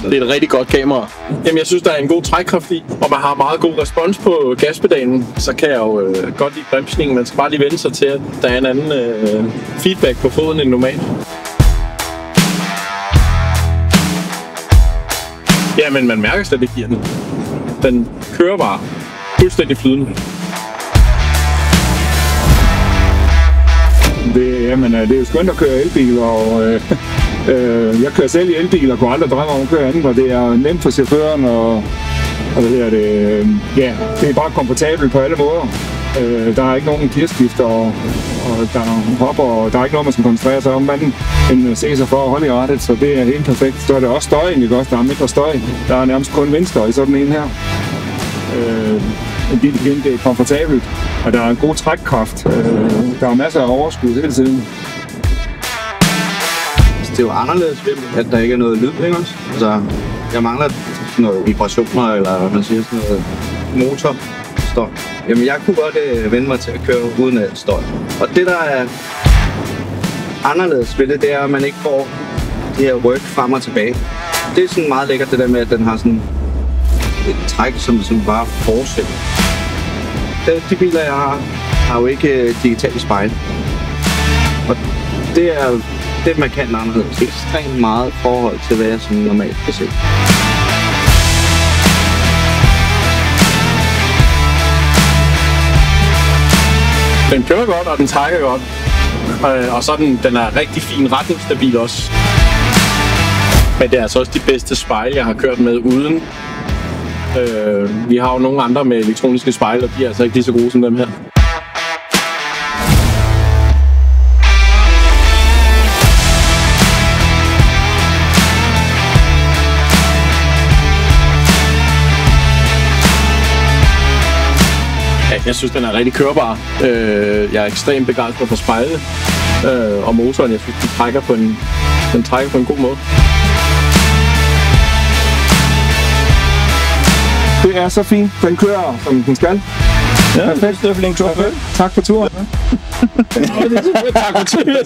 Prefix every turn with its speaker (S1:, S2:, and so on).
S1: Det er et rigtig godt kamera. Jamen, jeg synes, der er en god trækkraft i, og man har meget god respons på gaspedalen. Så kan jeg jo godt lide bremsningen. Man skal bare lige vende sig til, at der er en anden feedback på foden end normalt. Ja, men man mærker slet ikke i den. Den kører bare fuldstændig flydende.
S2: Det er jo skønt at køre elbil, og jeg kører selv i elbil og kunne aldrig drømme om at køre andet, og det er nemt for chaufføren, og det er bare komfortabelt på alle måder. Der er ikke nogen gearskifter, og der hopper, og der er ikke noget, man skal koncentrere sig om, men se sig for at holde i rettet, så det er helt perfekt. Så er det også støjen, ikke også? Der er mindre støj. Der er nærmest kun vindstøj i sådan en her. Det er komfortabelt, og der er en god trækkraft. Der er masser af overskud hele tiden.
S3: Det er jo anderledes ved, at der ikke er noget lyd, ikke også? Altså, jeg mangler sådan noget vibrationer, eller hvad man siger, sådan noget motorstøj. Jamen, jeg kunne godt vende mig til at køre uden alt støj. Og det, der er anderledes ved det er, at man ikke får det her ryk frem og tilbage. Det er sådan meget lækkert, det der med, at den har sådan et træk, som bare fortsætter. De biler, jeg har jo ikke digitale spejl. Og det er man kan anderledes. Ekstremt meget forhold til, hvad jeg sådan normalt kan se.
S1: Den kører godt, og den trækker godt. Og så den er rigtig fin retningsstabil også. Men det er altså også de bedste spejle, jeg har kørt med uden. Vi har jo nogle andre med elektroniske spejle, og de er altså ikke lige så gode som dem her. Jeg synes, den er rigtig kørbar. Jeg er ekstremt begejstret for spejlene og motoren. Jeg synes, den trækker på en god måde.
S2: Det er så fint. Den kører, som den skal.
S4: Ja, perfekt. Det er flink tur.
S2: Tak for turen.
S1: Tak for turen.